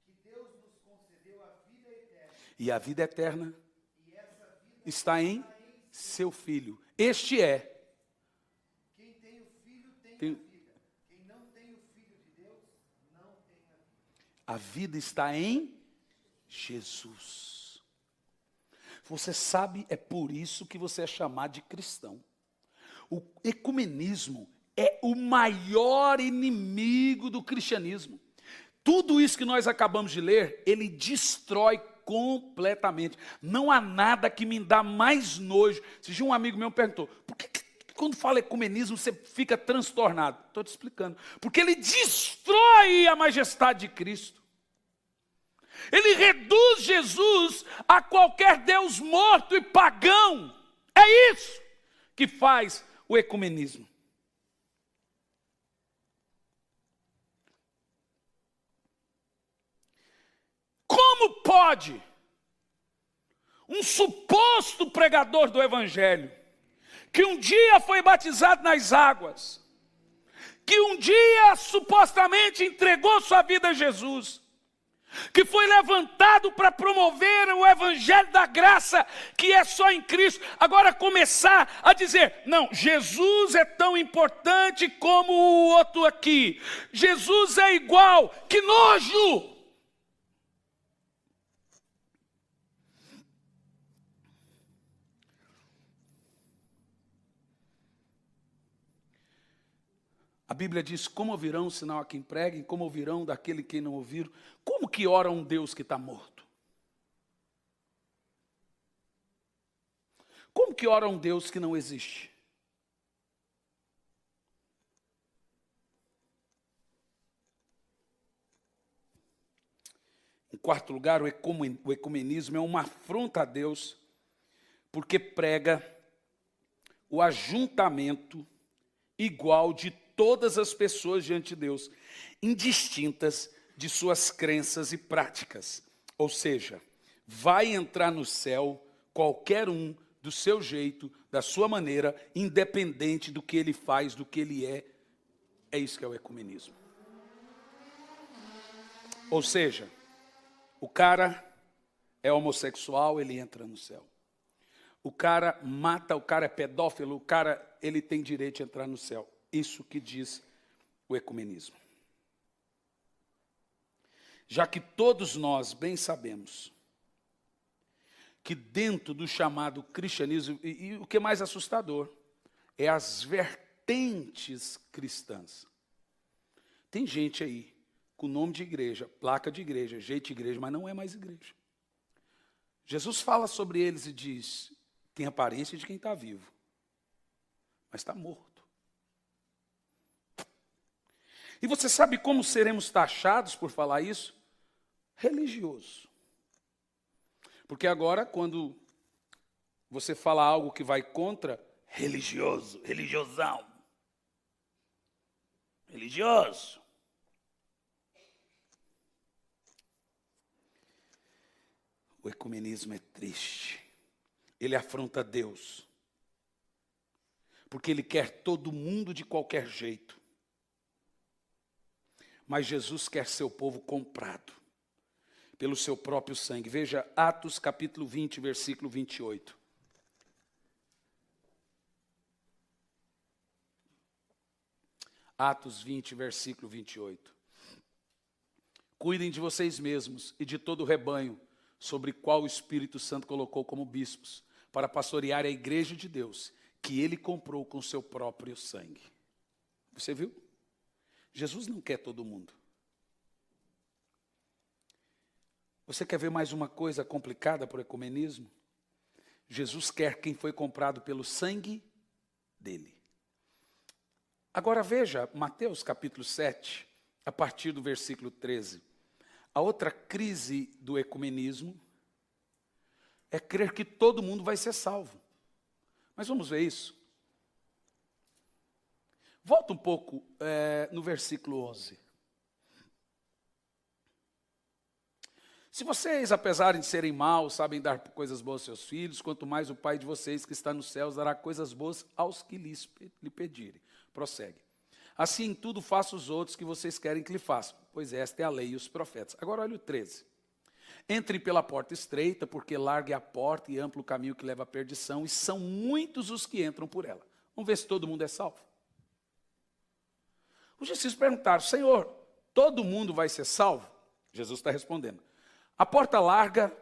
que Deus nos concedeu a vida eterna. E a vida eterna E essa vida está em seu Filho. Este é. quem tem o Filho tem Tem- a vida. Quem não tem o Filho de Deus não tem a vida. A vida está em Jesus. Você sabe, é por isso que você é chamado de cristão. O ecumenismo é o maior inimigo do cristianismo. Tudo isso que nós acabamos de ler, ele destrói completamente. Não há nada que me dá mais nojo. Esse dia um amigo meu perguntou, por que quando fala ecumenismo você fica transtornado? Estou te explicando. Porque ele destrói a majestade de Cristo. Ele reduz Jesus a qualquer Deus morto e pagão. É isso que faz o ecumenismo. Como pode um suposto pregador do Evangelho, que um dia foi batizado nas águas, que um dia supostamente entregou sua vida a Jesus, que foi levantado para promover o Evangelho da graça, que é só em Cristo, agora começar a dizer, não, Jesus é tão importante como o outro aqui, Jesus é igual, que nojo! A Bíblia diz, como ouvirão o sinal a quem preguem, como ouvirão daquele que não ouviram. Como que ora um Deus que está morto? Como que ora um Deus que não existe? Em quarto lugar, o ecumenismo é uma afronta a Deus, porque prega o ajuntamento igual de todas as pessoas diante de Deus, indistintas de suas crenças e práticas. Ou seja, vai entrar no céu qualquer um do seu jeito, da sua maneira, independente do que ele faz, do que ele é. É isso que é o ecumenismo. Ou seja, o cara é homossexual, ele entra no céu. O cara mata, o cara é pedófilo, o cara, ele tem direito de entrar no céu. Isso que diz o ecumenismo. Já que todos nós bem sabemos que dentro do chamado cristianismo, e o que é mais assustador, é as vertentes cristãs. Tem gente aí com nome de igreja, placa de igreja, jeito de igreja, mas não é mais igreja. Jesus fala sobre eles e diz, tem aparência de quem está vivo, mas está morto. E você sabe como seremos taxados por falar isso? Religioso. Porque agora, quando você fala algo que vai contra, religioso, religiosão. Religioso. O ecumenismo é triste. Ele afronta Deus. Porque ele quer todo mundo de qualquer jeito. Mas Jesus quer seu povo comprado pelo seu próprio sangue. Veja Atos capítulo 20, versículo 28. Atos 20, versículo 28. Cuidem de vocês mesmos e de todo o rebanho, sobre qual o Espírito Santo colocou como bispos, para pastorear a igreja de Deus, que ele comprou com seu próprio sangue. Você viu? Jesus não quer todo mundo. Você quer ver mais uma coisa complicada para o ecumenismo? Jesus quer quem foi comprado pelo sangue dele. Agora veja Mateus capítulo 7, a partir do versículo 13. A outra crise do ecumenismo é crer que todo mundo vai ser salvo. Mas vamos ver isso. Volta um pouco no versículo 11. Se vocês, apesar de serem maus, sabem dar coisas boas aos seus filhos, quanto mais o Pai de vocês que está nos céus dará coisas boas aos que lhe pedirem. Prossegue. Assim em tudo faça os outros que vocês querem que lhe façam, pois esta é a lei e os profetas. Agora olha o 13. Entrem pela porta estreita, porque larga é a porta e amplo o caminho que leva à perdição, e são muitos os que entram por ela. Vamos ver se todo mundo é salvo. Os discípulos perguntaram, Senhor, todo mundo vai ser salvo? Jesus está respondendo. A porta larga,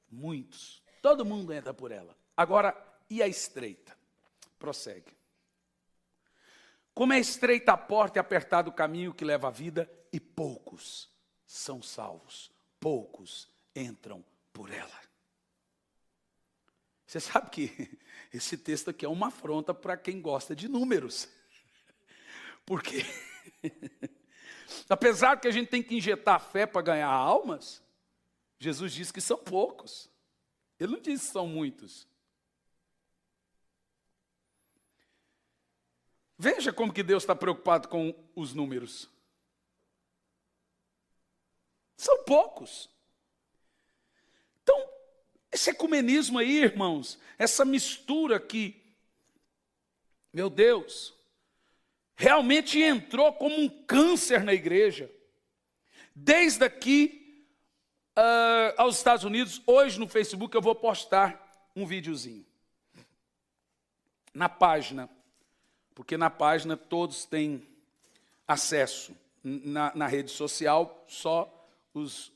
muitos. Todo mundo entra por ela. Agora, e a estreita? Prossegue. Como é estreita a porta e apertado o caminho que leva à vida, e poucos são salvos. Poucos entram por ela. Você sabe que esse texto aqui é uma afronta para quem gosta de números. Porque, apesar que a gente tem que injetar fé para ganhar almas, Jesus diz que são poucos. Ele não diz que são muitos. Veja como que Deus está preocupado com os números. São poucos. Então, esse ecumenismo aí, irmãos, essa mistura que, meu Deus, realmente entrou como um câncer na igreja. Desde aqui aos Estados Unidos, hoje no Facebook eu vou postar um videozinho. Na página, porque na página todos têm acesso. Na rede social, só os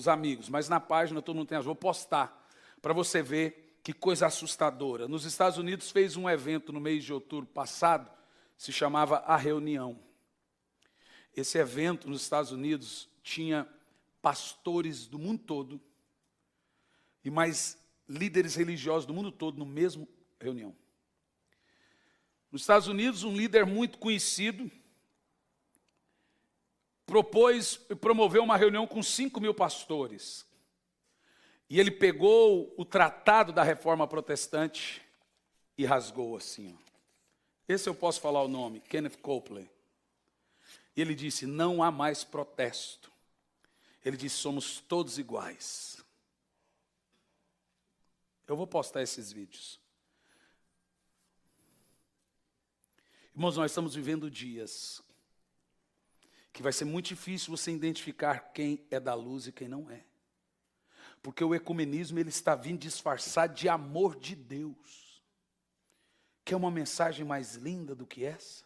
amigos. Mas na página todo mundo tem acesso. Vou postar para você ver que coisa assustadora. Nos Estados Unidos fez um evento no mês de outubro passado, se chamava A Reunião. Esse evento nos Estados Unidos tinha pastores do mundo todo e mais líderes religiosos do mundo todo no mesmo reunião. Nos Estados Unidos, um líder muito conhecido promoveu uma reunião com 5.000 pastores. E ele pegou o tratado da Reforma Protestante e rasgou assim. Esse eu posso falar o nome, Kenneth Copeland. E ele disse, não há mais protesto. Ele disse, somos todos iguais. Eu vou postar esses vídeos. Irmãos, nós estamos vivendo dias que vai ser muito difícil você identificar quem é da luz e quem não é. Porque o ecumenismo ele está vindo disfarçar de amor de Deus. Quer uma mensagem mais linda do que essa?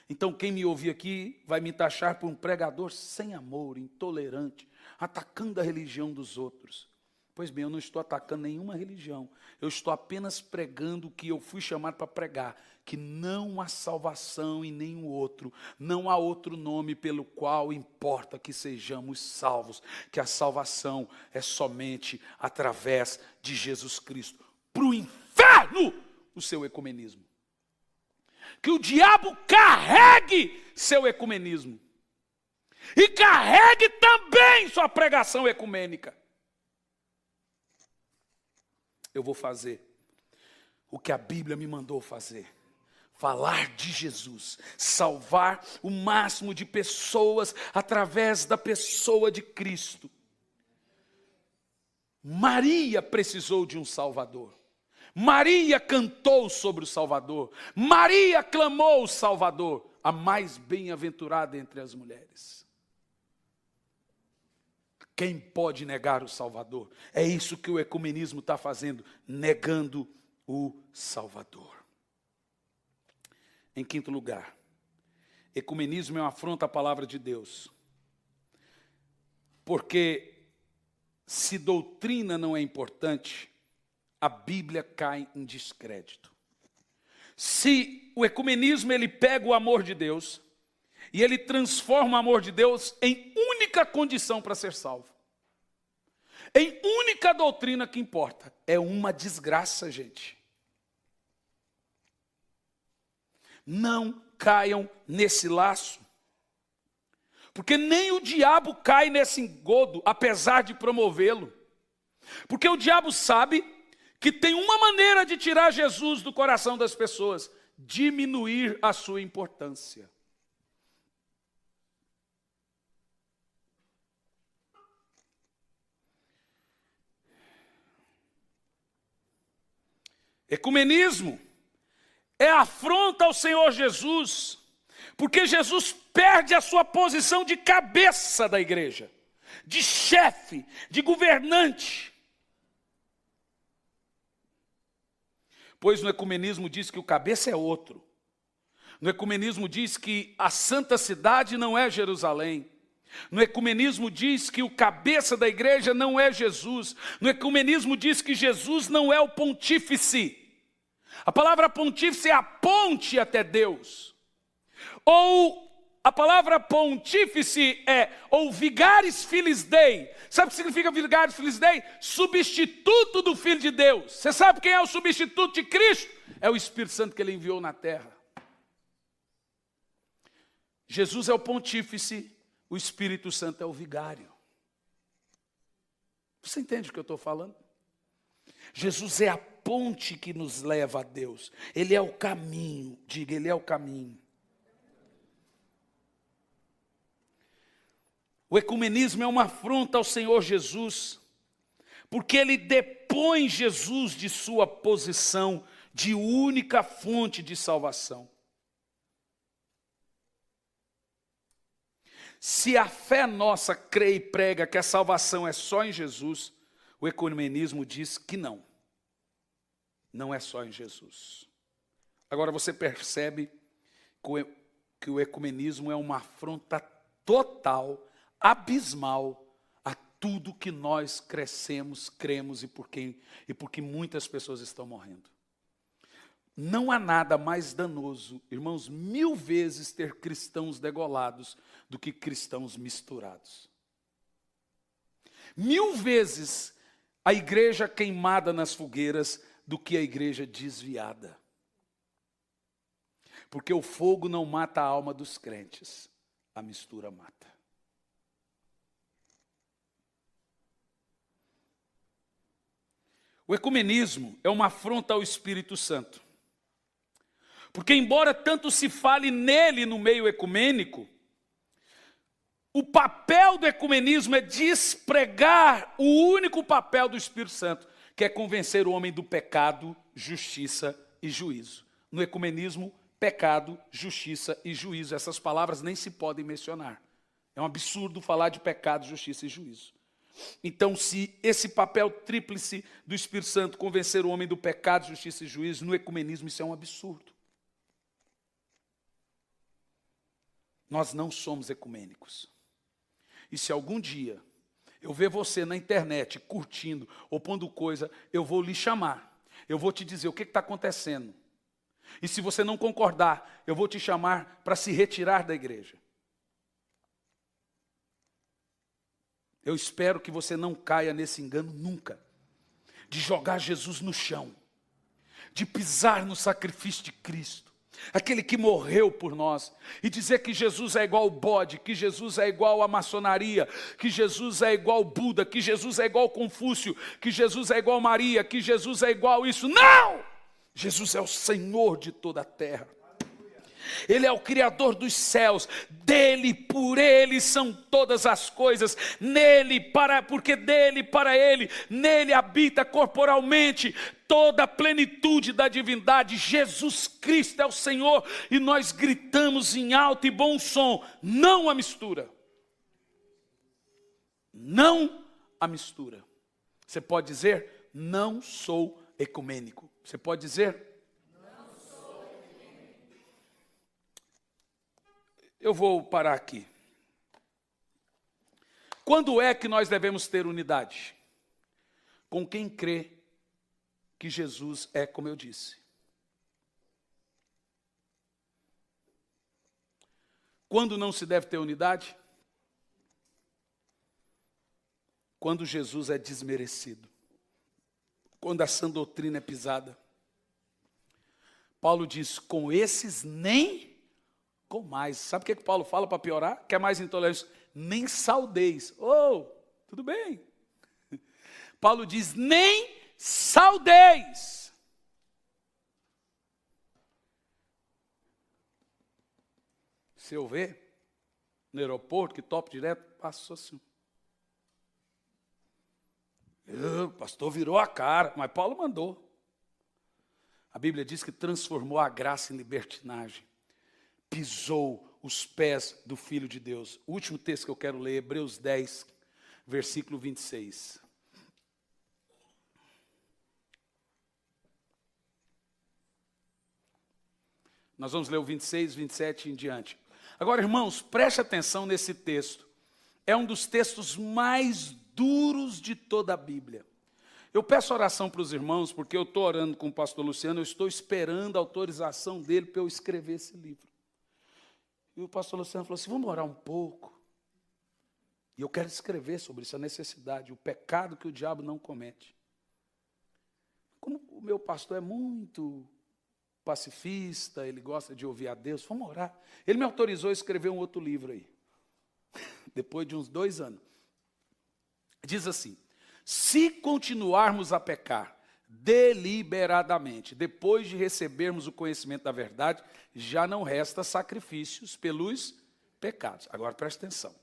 Então quem me ouvir aqui vai me taxar por um pregador sem amor, intolerante, atacando a religião dos outros. Pois bem, eu não estou atacando nenhuma religião. Eu estou apenas pregando o que eu fui chamado para pregar. Que não há salvação em nenhum outro. Não há outro nome pelo qual importa que sejamos salvos. Que a salvação é somente através de Jesus Cristo. Para o inferno, o seu ecumenismo. Que o diabo carregue seu ecumenismo. E carregue também sua pregação ecumênica. Eu vou fazer o que a Bíblia me mandou fazer. Falar de Jesus. Salvar o máximo de pessoas através da pessoa de Cristo. Maria precisou de um Salvador. Maria cantou sobre o Salvador. Maria clamou o Salvador. A mais bem-aventurada entre as mulheres. Quem pode negar o Salvador? É isso que o ecumenismo está fazendo, negando o Salvador. Em quinto lugar, ecumenismo é uma afronta à palavra de Deus. Porque se doutrina não é importante, a Bíblia cai em descrédito. Se o ecumenismo ele pega o amor de Deus e ele transforma o amor de Deus em única condição para ser salvo. Em única doutrina que importa. É uma desgraça, gente. Não caiam nesse laço. Porque nem o diabo cai nesse engodo, apesar de promovê-lo. Porque o diabo sabe que tem uma maneira de tirar Jesus do coração das pessoas. Diminuir a sua importância. Ecumenismo é afronta ao Senhor Jesus, porque Jesus perde a sua posição de cabeça da igreja, de chefe, de governante. Pois no ecumenismo diz que o cabeça é outro. No ecumenismo diz que a santa cidade não é Jerusalém. No ecumenismo diz que o cabeça da igreja não é Jesus. No ecumenismo diz que Jesus não é o pontífice. A palavra pontífice é a ponte até Deus. Ou a palavra pontífice é, ou vigaris filis Dei. Sabe o que significa vigaris filis Dei? Substituto do Filho de Deus. Você sabe quem é o substituto de Cristo? É o Espírito Santo que ele enviou na terra. Jesus é o pontífice, o Espírito Santo é o vigário. Você entende o que eu estou falando? Jesus é a ponte que nos leva a Deus. Ele é o caminho. Diga, ele é o caminho. O ecumenismo é uma afronta ao Senhor Jesus, porque ele depõe Jesus de sua posição de única fonte de salvação. Se a fé nossa crê e prega que a salvação é só em Jesus, o ecumenismo diz que não. Não é só em Jesus. Agora você percebe que o ecumenismo é uma afronta total, abismal, a tudo que nós crescemos, cremos e por que muitas pessoas estão morrendo. Não há nada mais danoso, irmãos, 1000 vezes ter cristãos degolados do que cristãos misturados. 1000 vezes a igreja queimada nas fogueiras do que a igreja desviada. Porque o fogo não mata a alma dos crentes, a mistura mata. O ecumenismo é uma afronta ao Espírito Santo. Porque embora tanto se fale nele no meio ecumênico, o papel do ecumenismo é despregar o único papel do Espírito Santo, que é convencer o homem do pecado, justiça e juízo. No ecumenismo, pecado, justiça e juízo. Essas palavras nem se podem mencionar. É um absurdo falar de pecado, justiça e juízo. Então, se esse papel tríplice do Espírito Santo convencer o homem do pecado, justiça e juízo, no ecumenismo isso é um absurdo. Nós não somos ecumênicos. E se algum dia eu ver você na internet curtindo ou pondo coisa, eu vou lhe chamar. Eu vou te dizer o que está acontecendo. E se você não concordar, eu vou te chamar para se retirar da igreja. Eu espero que você não caia nesse engano nunca. De jogar Jesus no chão. De pisar no sacrifício de Cristo. Aquele que morreu por nós, e dizer que Jesus é igual ao bode, que Jesus é igual à maçonaria, que Jesus é igual ao Buda, que Jesus é igual ao Confúcio, que Jesus é igual a Maria, que Jesus é igual a isso. Não! Jesus é o Senhor de toda a terra. Ele é o Criador dos céus, dele, por ele são todas as coisas, nele, porque dele, para ele, nele habita corporalmente toda a plenitude da divindade. Jesus Cristo é o Senhor, e nós gritamos em alto e bom som, não a mistura. Não a mistura. Você pode dizer, não sou ecumênico. Você pode dizer, eu vou parar aqui. Quando é que nós devemos ter unidade? Com quem crê que Jesus é como eu disse. Quando não se deve ter unidade? Quando Jesus é desmerecido. Quando a sã doutrina é pisada. Paulo diz, com esses nem com mais. Sabe o que Paulo fala para piorar? Quer mais intolerância? Nem saudeis. Oh, tudo bem. Paulo diz, nem saudeis. Se eu ver no aeroporto, que topo direto, passou assim. O pastor virou a cara, mas Paulo mandou. A Bíblia diz que transformou a graça em libertinagem. Pisou os pés do Filho de Deus. O último texto que eu quero ler, Hebreus 10, versículo 26. Nós vamos ler o 26, 27 e em diante. Agora, irmãos, preste atenção nesse texto. É um dos textos mais duros de toda a Bíblia. Eu peço oração para os irmãos, porque eu estou orando com o pastor Luciano, eu estou esperando a autorização dele para eu escrever esse livro. E o pastor Luciano falou assim, vamos orar um pouco. E eu quero escrever sobre isso, a necessidade, o pecado que o diabo não comete. Como o meu pastor é muito pacifista, ele gosta de ouvir a Deus, vamos orar. Ele me autorizou a escrever um outro livro aí, depois de uns 2 anos. Diz assim, se continuarmos a pecar deliberadamente, depois de recebermos o conhecimento da verdade, já não resta sacrifícios pelos pecados. Agora presta atenção.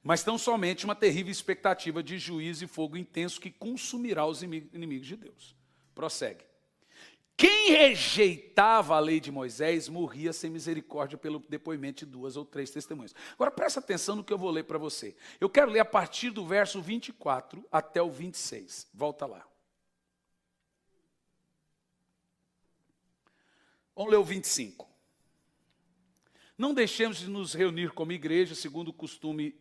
Mas tão somente uma terrível expectativa de juízo e fogo intenso que consumirá os inimigos de Deus. Prossegue. Quem rejeitava a lei de Moisés morria sem misericórdia pelo depoimento de 2 ou 3 testemunhas. Agora presta atenção no que eu vou ler para você. Eu quero ler a partir do verso 24 até o 26. Volta lá. Vamos ler o 25. Não deixemos de nos reunir como igreja, segundo o costume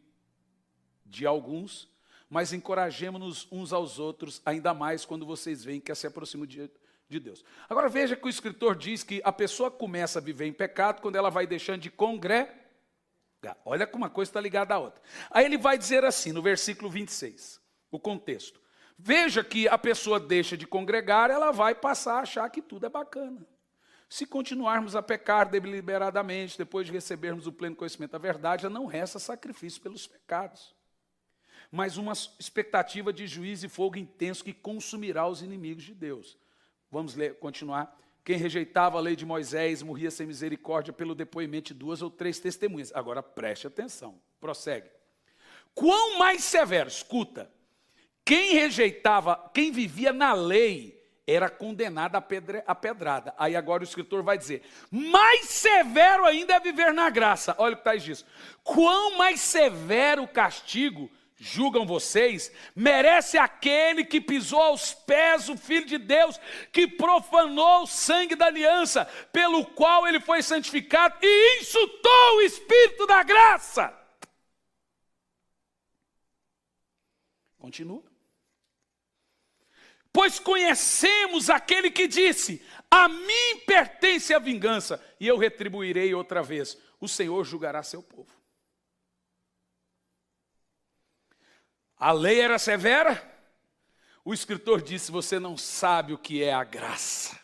de alguns, mas encorajemo-nos uns aos outros, ainda mais quando vocês veem que se aproxima o dia de Deus. Agora veja que o escritor diz que a pessoa começa a viver em pecado quando ela vai deixando de congregar. Olha como uma coisa está ligada à outra. Aí ele vai dizer assim, no versículo 26, o contexto. Veja que a pessoa deixa de congregar, ela vai passar a achar que tudo é bacana. Se continuarmos a pecar deliberadamente, depois de recebermos o pleno conhecimento da verdade, já não resta sacrifício pelos pecados, mas uma expectativa de juízo e fogo intenso que consumirá os inimigos de Deus. Vamos ler, continuar. Quem rejeitava a lei de Moisés morria sem misericórdia pelo depoimento de 2 ou 3 testemunhas. Agora preste atenção, prossegue. Quão mais severo, escuta, quem vivia na lei era condenado à pedrada. Aí agora o escritor vai dizer, mais severo ainda é viver na graça. Olha o que está disso. Quão mais severo o castigo, julgam vocês, merece aquele que pisou aos pés o Filho de Deus, que profanou o sangue da aliança, pelo qual ele foi santificado e insultou o Espírito da graça. Continua. Pois conhecemos aquele que disse, a mim pertence a vingança, e eu retribuirei outra vez. O Senhor julgará seu povo. A lei era severa? O escritor disse, você não sabe o que é a graça.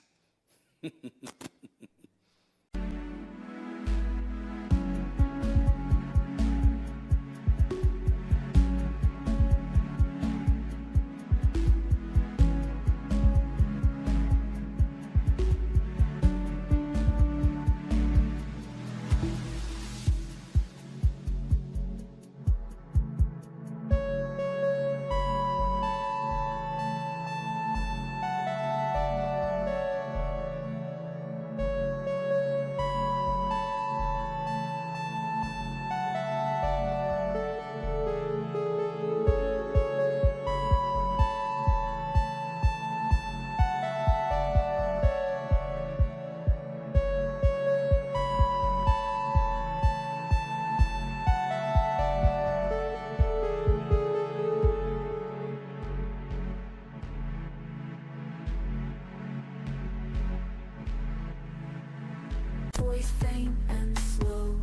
Voice faint and slow,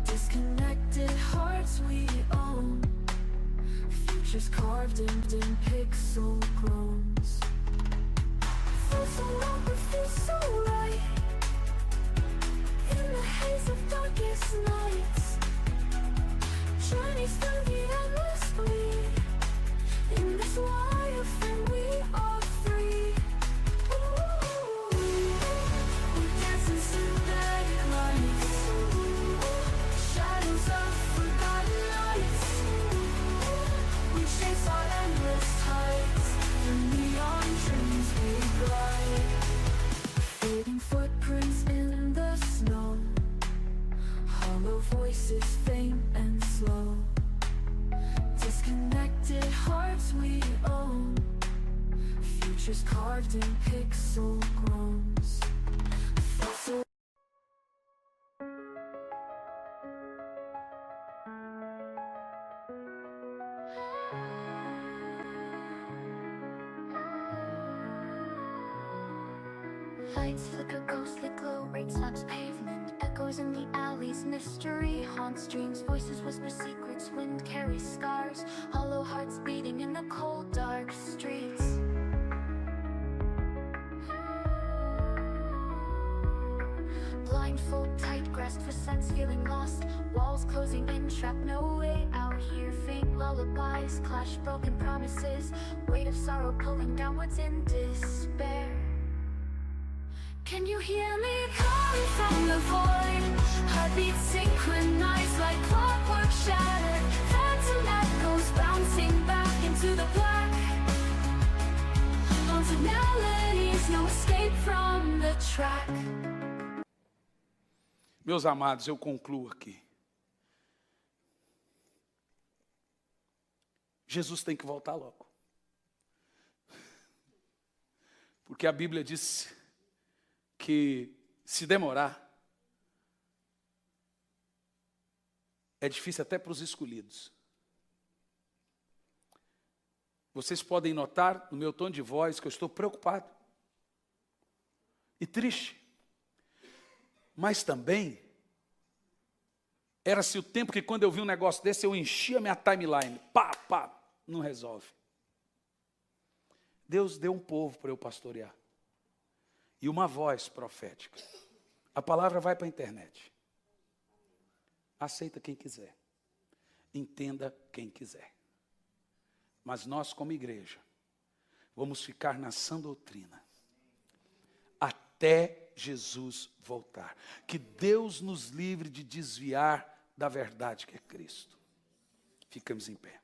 disconnected hearts we own, futures carved in pixel groans. Feels so wrong but feels so right, in the haze of darkest nights, journeys through the endless bleed, in this life and we are free. Footprints in the snow, hollow voices faint and slow, disconnected hearts we own, futures carved in pixel groans. Lights flicker, ghostly glow, rain slaps pavement, echoes in the alleys, mystery haunts dreams, voices whisper secrets, wind carries scars, hollow hearts beating in the cold dark streets. Blindfold tight, grasp for sense, feeling lost, walls closing in, trapped, no way out here, faint lullabies clash, broken promises, weight of sorrow pulling downwards in despair. Can you hear me calling from the void? Heartbeats synchronized like clockwork shattered, phantom echoes bouncing back into the black, haunted melodies, no escape from the track. Meus amados, eu concluo aqui. Jesus tem que voltar logo. Porque a Bíblia diz que se demorar, é difícil até para os escolhidos. Vocês podem notar no meu tom de voz que eu estou preocupado. e triste. Mas também, era-se o tempo que quando eu vi um negócio desse, eu enchia minha timeline. Pá, pá, não resolve. Deus deu um povo para eu pastorear. E uma voz profética. A palavra vai para a internet. Aceita quem quiser. Entenda quem quiser. Mas nós, como igreja, vamos ficar na sã doutrina. Até Jesus voltar. Que Deus nos livre de desviar da verdade que é Cristo. Ficamos em pé.